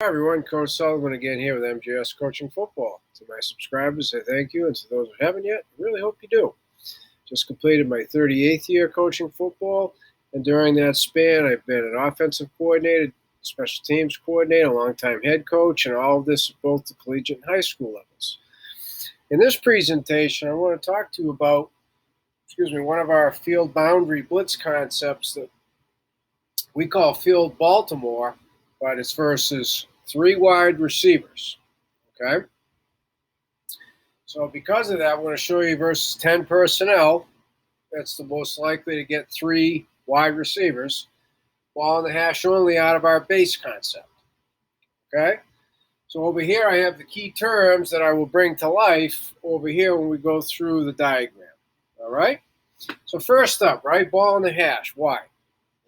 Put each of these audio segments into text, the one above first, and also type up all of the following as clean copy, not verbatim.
Hi everyone, Coach Sullivan again here with MJS Coaching Football. To my subscribers, I thank you, and to those who haven't yet, I really hope you do. Just completed my 38th year coaching football, and during that span, I've been an offensive coordinator, special teams coordinator, longtime head coach, and all of this at both the collegiate and high school levels. In this presentation, I want to talk to you about, one of our field boundary blitz concepts that we call Field Baltimore, but it's versus 3 wide receivers, okay? So because of that, I'm going to show you versus 10 personnel. That's the most likely to get 3 wide receivers. Ball in the hash only out of our base concept, okay? So over here I have the key terms that I will bring to life over here when we go through the diagram, all right? So first up, right, ball in the hash. Why?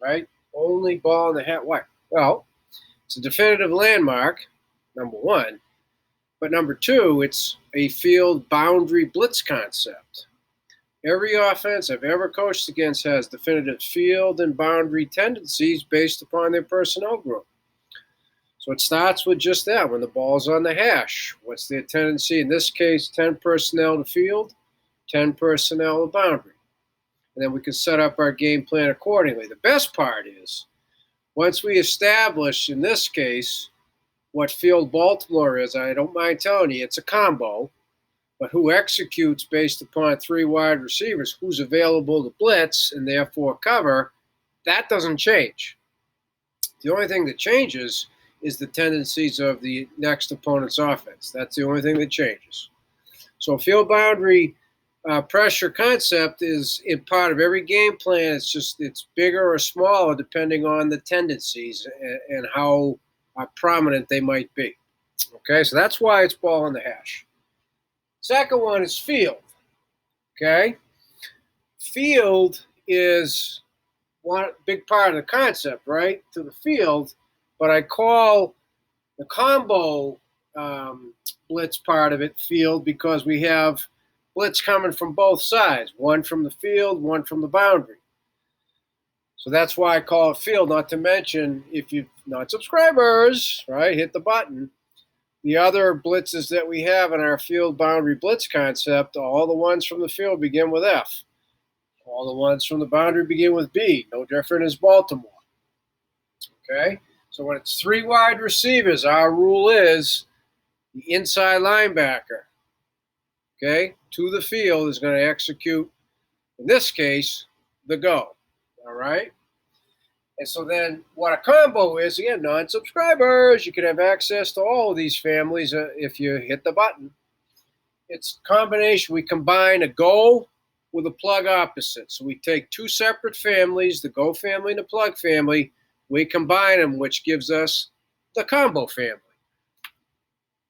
Right? Only ball in the hash. Why? Well, it's a definitive landmark, number one. But number two, it's a field boundary blitz concept. Every offense I've ever coached against has definitive field and boundary tendencies based upon their personnel group. So it starts with just that. When the ball's on the hash, what's their tendency? In this case, 10 personnel to field, 10 personnel to boundary. And then we can set up our game plan accordingly. The best part is, once we establish, in this case, what Field Baltimore is, I don't mind telling you, it's a combo, but who executes based upon 3 wide receivers, who's available to blitz and therefore cover, that doesn't change. The only thing that changes is the tendencies of the next opponent's offense. That's the only thing that changes. So field boundary pressure concept is in part of every game plan. It's bigger or smaller depending on the tendencies and how prominent they might be. Okay, so that's why it's ball in the hash. Second one is field. Okay, field is one big part of the concept, right? To the field, but I call the combo blitz part of it field because we have blitz coming from both sides, one from the field, one from the boundary. So that's why I call it field, not to mention, if you're not subscribers, right, hit the button. The other blitzes that we have in our field boundary blitz concept, all the ones from the field begin with F. All the ones from the boundary begin with B. No different as Baltimore. Okay? So when it's 3 wide receivers, our rule is the inside linebacker, okay, to the field is going to execute, in this case, the go. All right? And so then what a combo is, again, non-subscribers, you can have access to all of these families if you hit the button. It's a combination. We combine a go with a plug opposite. So we take 2 separate families, the go family and the plug family, we combine them, which gives us the combo family.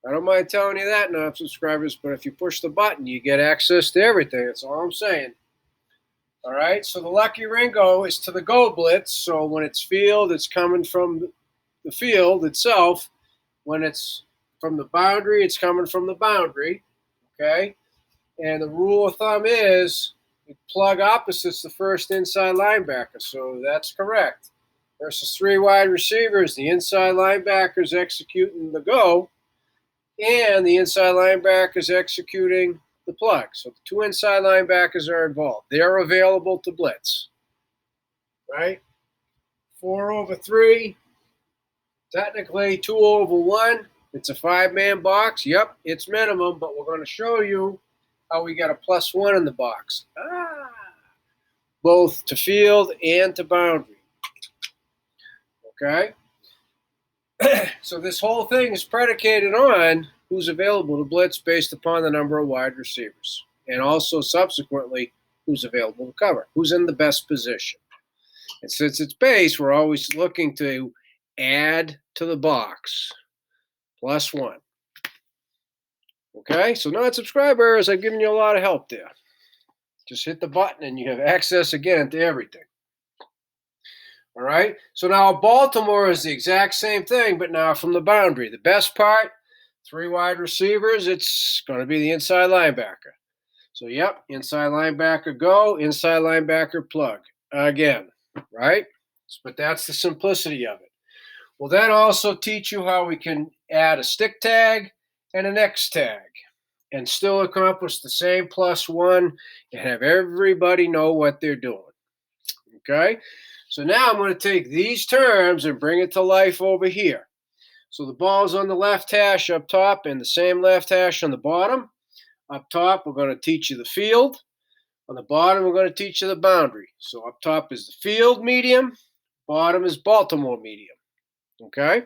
I don't mind telling you that, non-subscribers, but if you push the button, you get access to everything. That's all I'm saying. All right, so the lucky Ringo is to the go blitz. So when it's field, it's coming from the field itself. When it's from the boundary, it's coming from the boundary. Okay, and the rule of thumb is you plug opposites the first inside linebacker. So that's correct. Versus 3 wide receivers, the inside linebacker is executing the go, and the inside linebacker is executing the plug. So the 2 inside linebackers are involved. They're available to blitz, right? 4 over 3, technically 2 over 1. It's a 5-man box. Yep, it's minimum, but we're going to show you how we got a +1 in the box. Both to field and to boundary. Okay? So this whole thing is predicated on who's available to blitz based upon the number of wide receivers. And also subsequently, who's available to cover, who's in the best position. And since it's base, we're always looking to add to the box, +1. Okay, so non-subscribers, I've given you a lot of help there. Just hit the button and you have access again to everything. All right, so now Baltimore is the exact same thing, but now from the boundary. The best part, 3 wide receivers, it's going to be the inside linebacker. So, yep, inside linebacker go, inside linebacker plug. Again, right? But that's the simplicity of it. We'll then also teach you how we can add a stick tag and an X tag and still accomplish the same +1 and have everybody know what they're doing. Okay? So now I'm going to take these terms and bring it to life over here. So the ball's on the left hash up top and the same left hash on the bottom. Up top, we're going to teach you the field. On the bottom, we're going to teach you the boundary. So up top is the field medium. Bottom is Baltimore medium. Okay?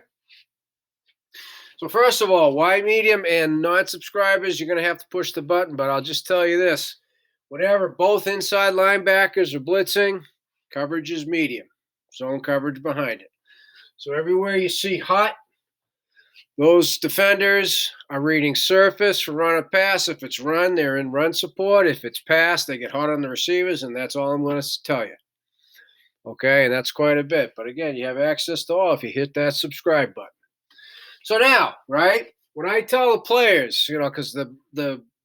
So first of all, why medium and non-subscribers? You're going to have to push the button, but I'll just tell you this. Whenever both inside linebackers are blitzing, coverage is medium. Zone coverage behind it. So everywhere you see hot, those defenders are reading surface for run or pass. If it's run, they're in run support. If it's pass, they get hot on the receivers, and that's all I'm going to tell you. Okay, and that's quite a bit. But again, you have access to all if you hit that subscribe button. So now, right, when I tell the players, because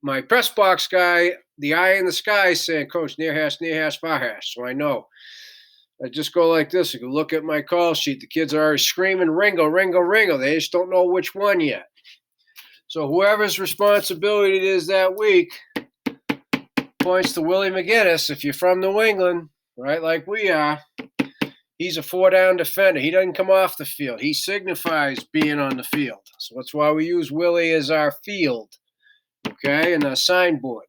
my press box guy, the eye in the sky is saying, Coach, near hash, far hash. So I know. I just go like this. You can look at my call sheet. The kids are already screaming, Ringo, Ringo, Ringo. They just don't know which one yet. So whoever's responsibility it is that week points to Willie McGinnis. If you're from New England, right, like we are, he's a 4-down defender. He doesn't come off the field. He signifies being on the field. So that's why we use Willie as our field, okay, and a signboard.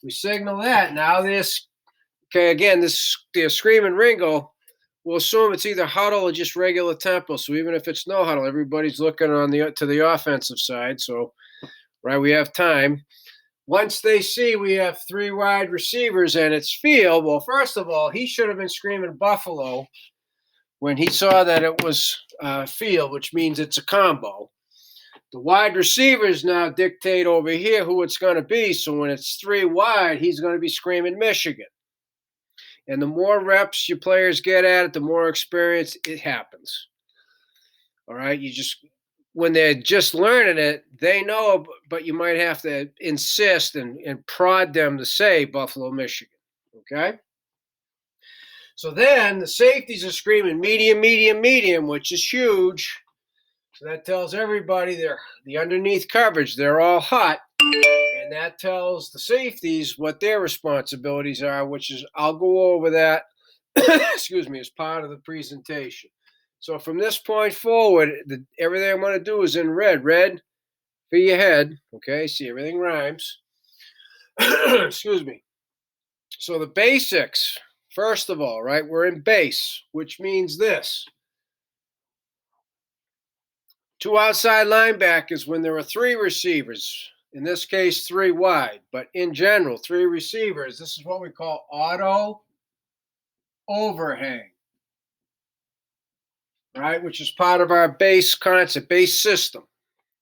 We signal that. Now this, okay, again, the screaming Ringo, we'll assume it's either huddle or just regular tempo. So even if it's no huddle, everybody's looking to the offensive side. So, right, we have time. Once they see we have 3 wide receivers and it's field, well, first of all, he should have been screaming Buffalo when he saw that it was field, which means it's a combo. The wide receivers now dictate over here who it's going to be. So when it's 3 wide, he's going to be screaming Michigan. And the more reps your players get at it, the more experience it happens. All right, when they're just learning it, they know, but you might have to insist and prod them to say Buffalo, Michigan. Okay? So then the safeties are screaming medium, medium, medium, which is huge. So that tells everybody the underneath coverage, they're all hot. And that tells the safeties what their responsibilities are, which is I'll go over that, excuse me, as part of the presentation. So from this point forward, everything I'm going to do is in red. Red for your head. Okay, see, everything rhymes. Excuse me. So the basics, first of all, right, we're in base, which means this. 2 outside linebackers when there are 3 receivers. In this case, 3 wide. But in general, 3 receivers. This is what we call auto overhang. Right, which is part of our base concept, base system.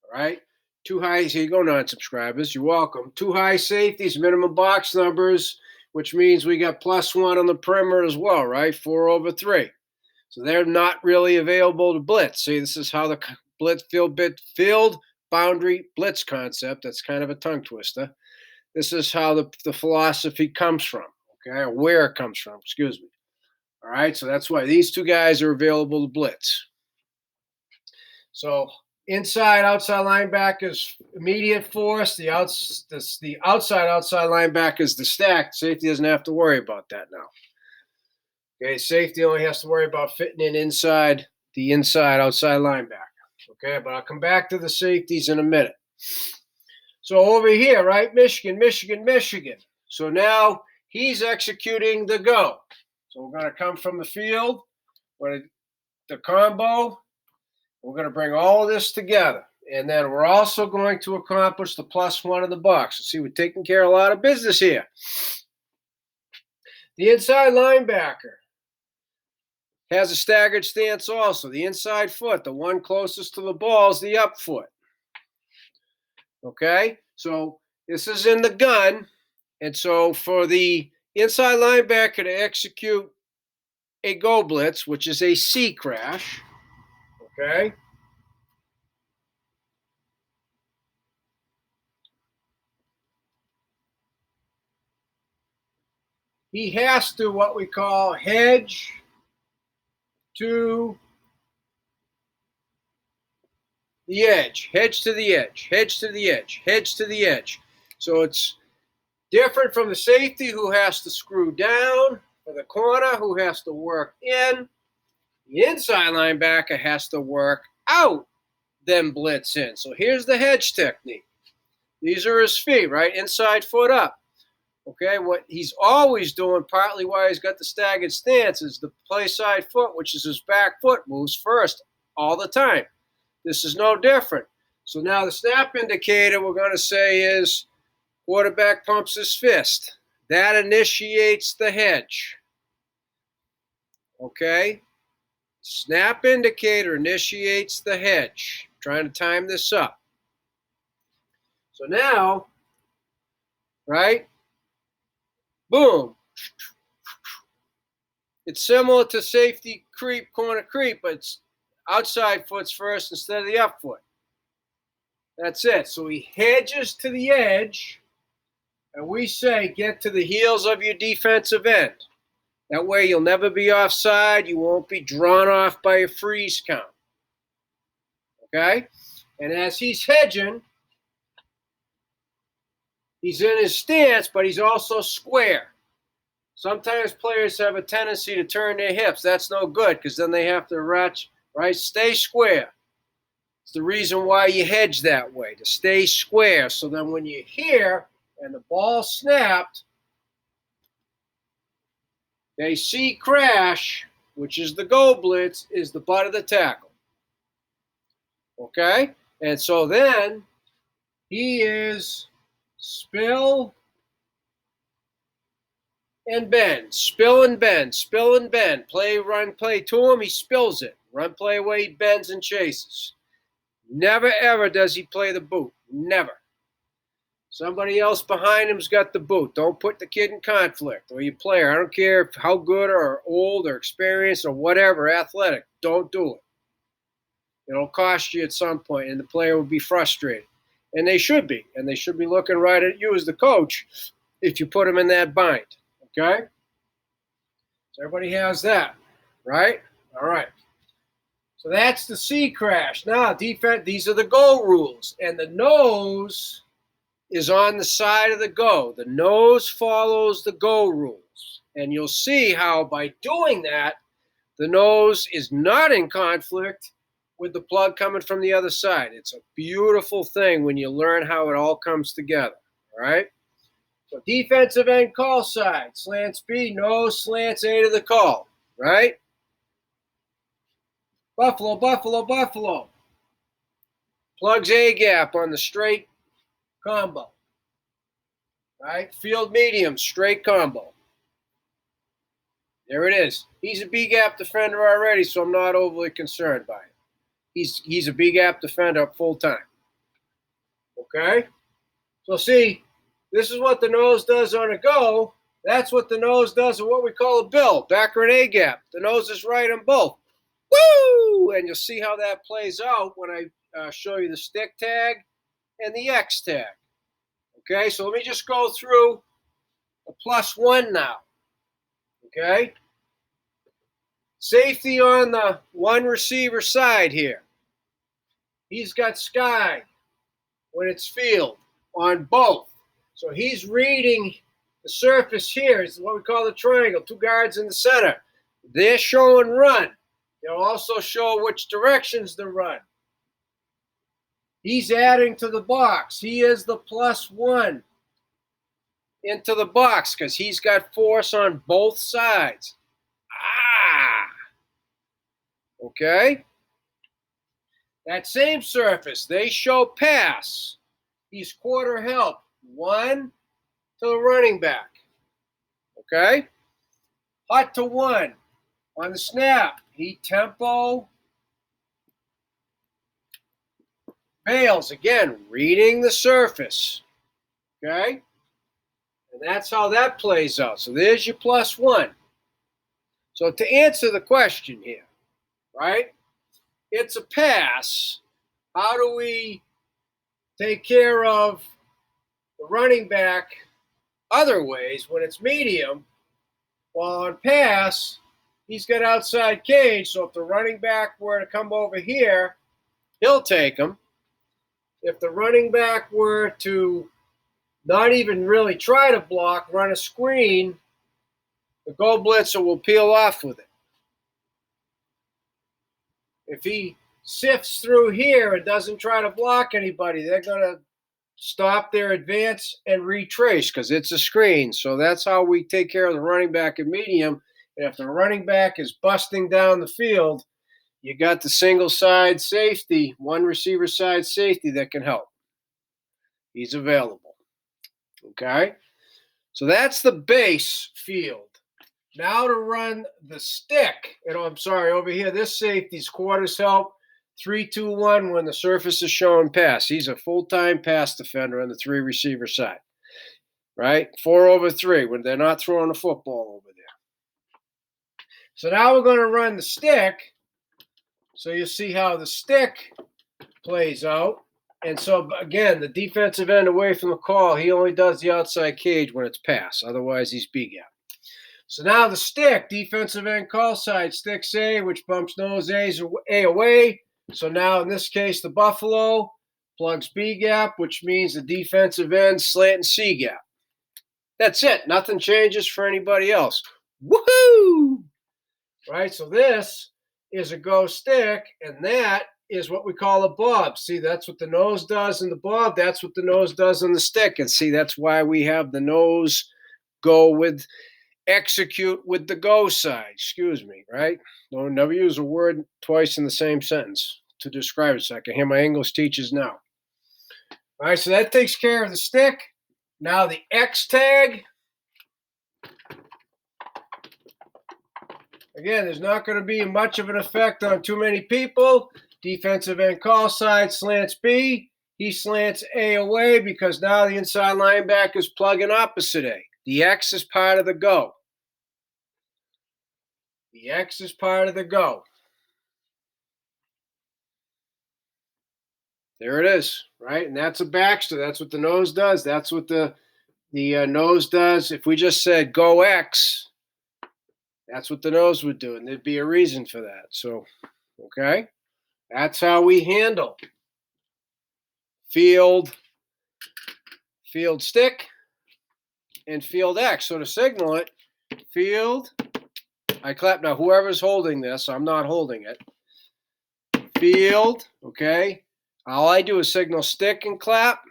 All right, 2 high, here you go, non-subscribers, you're welcome. 2 high safeties, minimum box numbers, which means we got +1 on the perimeter as well, right? 4 over 3. So they're not really available to blitz. See, this is how the blitz field boundary blitz concept, that's kind of a tongue twister. This is how the philosophy comes from, okay, or where it comes from, excuse me. All right, so that's why these 2 guys are available to blitz. So inside, outside linebackers, immediate force. The outside linebackers, the stack. Safety doesn't have to worry about that now. Okay, safety only has to worry about fitting in inside the outside linebacker. Okay, but I'll come back to the safeties in a minute. So over here, right, Michigan, Michigan, Michigan. So now he's executing the go. So we're going to come from the field, the combo. We're going to bring all of this together. And then we're also going to accomplish the +1 in the box. See, we're taking care of a lot of business here. The inside linebacker has a staggered stance also. The inside foot, the one closest to the ball, is the up foot. Okay? So this is in the gun. And so for the inside linebacker to execute a go blitz, which is a C crash, okay? He has to what we call hedge to the edge, hedge to the edge, hedge to the edge, hedge to the edge. So it's different from the safety who has to screw down, or the corner who has to work in. The inside linebacker has to work out, then blitz in. So here's the hedge technique. These are his feet, right? Inside foot up. Okay, what he's always doing, partly why he's got the staggered stance, is the play side foot, which is his back foot, moves first all the time. This is no different. So now the snap indicator we're going to say is quarterback pumps his fist. That initiates the hedge. Okay? Snap indicator initiates the hedge. I'm trying to time this up. So now, right? Boom. It's similar to safety creep, corner creep, but it's outside foot's first instead of the up foot. That's it. So he hedges to the edge, and we say get to the heels of your defensive end. That way you'll never be offside. You won't be drawn off by a freeze count. Okay? And as he's hedging, he's in his stance, but he's also square. Sometimes players have a tendency to turn their hips. That's no good because then they have to right? Stay square. It's the reason why you hedge that way, to stay square. So then when you're here and the ball snapped, they see crash, which is the go blitz, is the butt of the tackle. Okay? And so then he is spill and bend, spill and bend, spill and bend. Play, run, play to him, he spills it. Run, play away, he bends and chases. Never, ever does he play the boot. Never. Somebody else behind him's got the boot. Don't put the kid in conflict or your player. I don't care how good or old or experienced or whatever, athletic. Don't do it. It'll cost you at some point, and the player will be frustrated. And they should be. And they should be looking right at you as the coach if you put them in that bind. Okay? So everybody has that, right? All right. So that's the C crash. Now, defense, these are the go rules. And the nose is on the side of the go. The nose follows the go rules. And you'll see how by doing that, the nose is not in conflict with the plug coming from the other side. It's a beautiful thing when you learn how it all comes together, all right? So defensive end call side, slants B, nose, slants A to the call, right? Buffalo, Buffalo, Buffalo. Plugs A gap on the straight combo, right? Field medium, straight combo. There it is. He's a B gap defender already, so I'm not overly concerned by it. He's a B gap defender full time. Okay? So see, this is what the nose does on a go. That's what the nose does in what we call a bill, back or an A gap. The nose is right on both. Woo! And you'll see how that plays out when I show you the stick tag and the X tag. Okay, so let me just go through the +1 now. Okay? Safety on the one receiver side here. He's got sky when it's field on both. So he's reading the surface here. It's what we call the triangle, 2 guards in the center. They're showing run. They'll also show which directions to run. He's adding to the box. He is the +1 into the box because he's got force on both sides. Okay? That same surface, they show pass. He's quarter help. 1 to the running back. Okay? Hot to 1 on the snap. He tempo. Bails, again, reading the surface. Okay? And that's how that plays out. So there's your +1. So to answer the question here, right? It's a pass. How do we take care of the running back other ways when it's medium? Well, on pass, he's got outside cage. So if the running back were to come over here, he'll take them. If the running back were to not even really try to block, run a screen, the goal blitzer will peel off with it. If he sifts through here and doesn't try to block anybody, they're going to stop their advance and retrace because it's a screen. So that's how we take care of the running back at medium. And if the running back is busting down the field, you got the single side safety, one receiver side safety that can help. He's available. Okay? So that's the base field. Now to run the stick, and I'm sorry, over here, this safety's quarters help. 3-2-1 when the surface is showing pass. He's a full-time pass defender on the three receiver side, right? 4/3 when they're not throwing the football over there. So now we're going to run the stick. So you see how the stick plays out. And so, again, the defensive end away from the call, he only does the outside cage when it's pass. Otherwise, he's B-gap. So now the stick, defensive end call side, sticks A, which bumps nose A away. So now in this case, the Buffalo plugs B gap, which means the defensive end slant and C gap. That's it. Nothing changes for anybody else. Woohoo! Right? So this is a go stick, and that is what we call a bob. See, that's what the nose does in the bob. That's what the nose does on the stick. And see, that's why we have the nose go with execute with the go side. Excuse me, right? Don't never use a word twice in the same sentence to describe it, so I can hear my English teachers now. All right, so that takes care of the stick. Now the X tag. Again, there's not going to be much of an effect on too many people. Defensive end call side slants B. He slants A away because now the inside linebacker is plugging opposite A. The X is part of the go. The X is part of the go. There it is, right? And that's a Baxter. That's what the nose does. That's what the nose does. If we just said go X, that's what the nose would do, and there'd be a reason for that. So, okay, that's how we handle field stick and field X. So to signal it, field, I clap. Now whoever's holding this, I'm not holding it. Field, okay. All I do is signal stick and clap.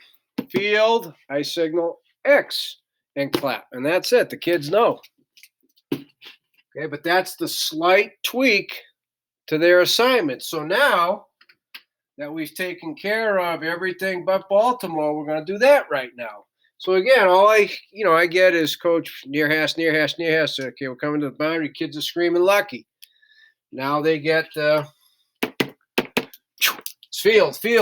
Field, I signal X and clap. And that's it. The kids know. Okay, but that's the slight tweak to their assignment. So now that we've taken care of everything but Baltimore, we're going to do that right now. So again, all I get is coach near hash. Okay, we're coming to the boundary. Kids are screaming lucky. Now they get field. They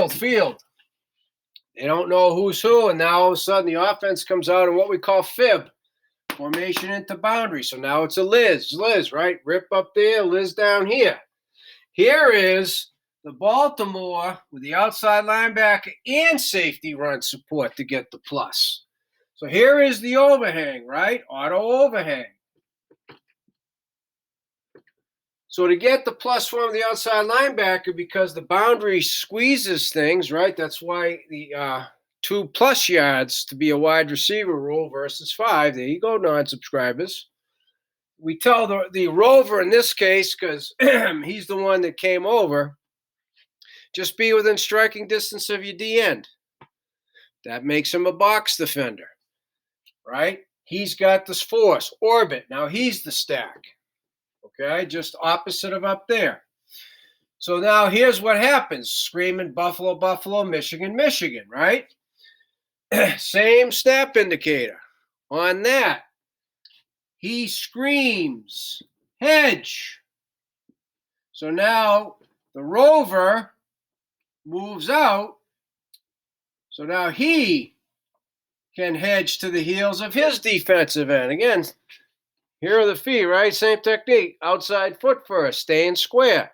don't know who's who, and now all of a sudden the offense comes out in what we call fib, formation into boundary. So now it's a Liz, right? Rip up there, Liz down here. Here is the Baltimore with the outside linebacker and safety run support to get the plus. So here is the overhang, right? Auto overhang. So to get the plus one of the outside linebacker, because the boundary squeezes things, right? That's why the 2+ yards to be a wide receiver rule versus 5. There you go, non-subscribers. We tell the rover in this case, because he's the one that came over, just be within striking distance of your D end. That makes him a box defender, right? He's got this force, orbit. Now he's the stack. Okay, just opposite of up there. So now here's what happens. Screaming Buffalo, Michigan, right? Same snap indicator. On that, he screams, Hedge. So now the rover moves out. So now he can hedge to the heels of his defensive end. Again, here are the feet, right? Same technique. Outside foot first, staying square.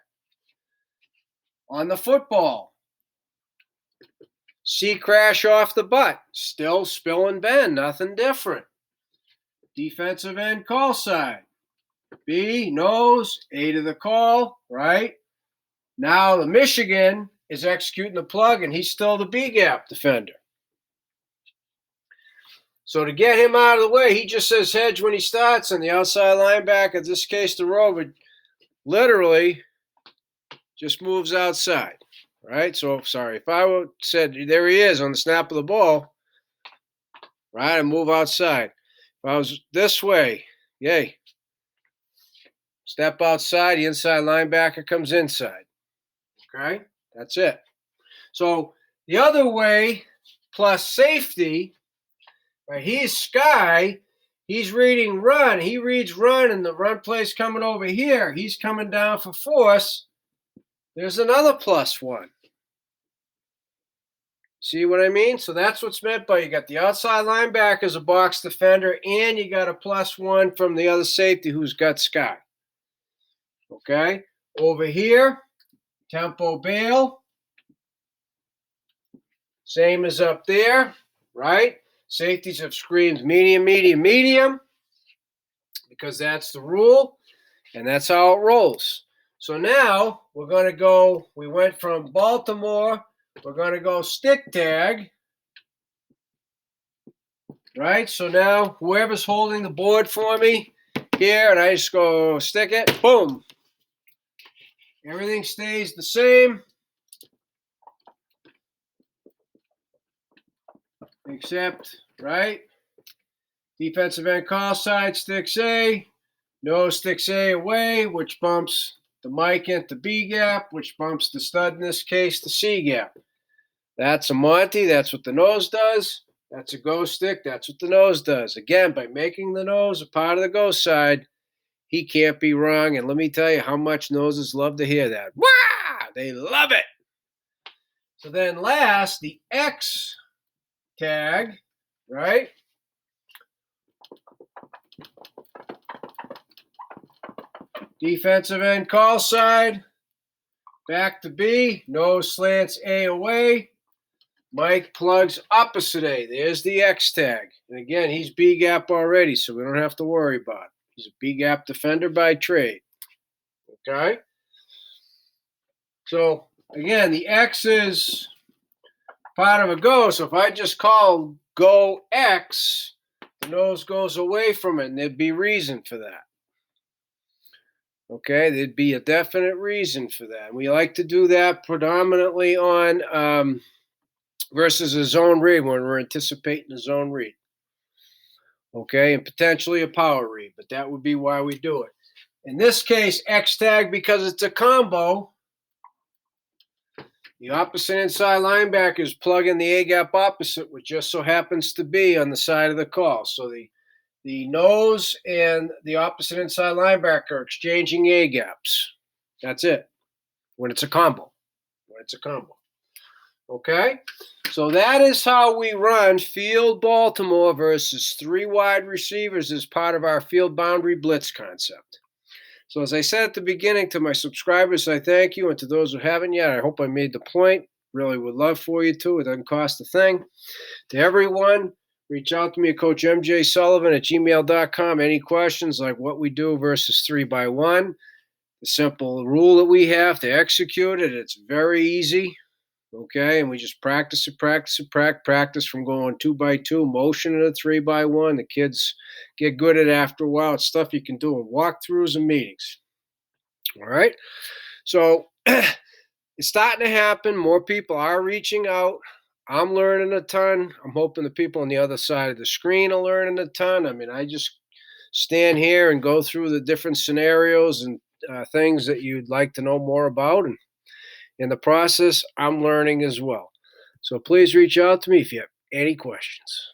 On the football, C crash off the butt. Still spill and bend, nothing different. Defensive end call side. B, nose, A to the call, right? Now the Michigan is executing the plug, and he's still the B-gap defender. So to get him out of the way, he just says hedge when he starts, and the outside linebacker, in this case the rover, literally just moves outside, right? So, sorry, if I would said, there he is on the snap of the ball, right, and move outside. If I was this way, yay. Step outside, the inside linebacker comes inside. Okay, that's it. So the other way, plus safety, right? He's Sky. He's reading run. He reads run, and the run play's coming over here. He's coming down for force. There's another +1. See what I mean? So that's what's meant by you got the outside linebacker as a box defender, and you got a +1 from the other safety who's got Sky. Okay? Over here, tempo bail. Same as up there, right? Safeties have screamed medium, medium, medium, because that's the rule, and that's how it rolls. So now we're going to go, we went from Baltimore, we're going to go stick tag, right? So now whoever's holding the board for me here, and I just go stick it, boom. Everything stays the same, except, right? Defensive end call side sticks A, nose sticks A away, which bumps the mic into B gap, which bumps the stud in this case to C gap. That's a Monty, that's what the nose does. That's a go stick, that's what the nose does. Again, by making the nose a part of the go side, he can't be wrong. And let me tell you how much noses love to hear that. Wah! They love it. So then last, the X tag, right? Defensive end call side, back to B, nose slants A away, Mike plugs opposite A. There's the X tag. And again, he's B gap already, so we don't have to worry about it. He's a B gap defender by trade. Okay? So again, the X is part of a go, so if I just call go X, the nose goes away from it, and there'd be reason for that. Okay, there'd be a definite reason for that. We like to do that predominantly on versus a zone read when we're anticipating a zone read. Okay, and potentially a power read, but that would be why we do it. In this case, X tag, because it's a combo, the opposite inside linebacker is plugging the A gap opposite, which just so happens to be on the side of the call. So the nose and the opposite inside linebacker are exchanging A gaps. That's it. When it's a combo. When it's a combo. Okay? So that is how we run field Baltimore versus 3 wide receivers as part of our field boundary blitz concept. So as I said at the beginning, to my subscribers, I thank you. And to those who haven't yet, I hope I made the point. Really would love for you to. It doesn't cost a thing. To everyone, reach out to me at Coach MJ Sullivan at gmail.com. Any questions like what we do versus 3x1, the simple rule that we have to execute it. It's very easy. Okay, and we just practice from going 2x2, motion in a 3x1. The kids get good at it after a while. It's stuff you can do in walkthroughs and meetings. All right, so it's starting to happen. More people are reaching out. I'm learning a ton. I'm hoping the people on the other side of the screen are learning a ton. I mean, I just stand here and go through the different scenarios and things that you'd like to know more about. And in the process, I'm learning as well. So please reach out to me if you have any questions.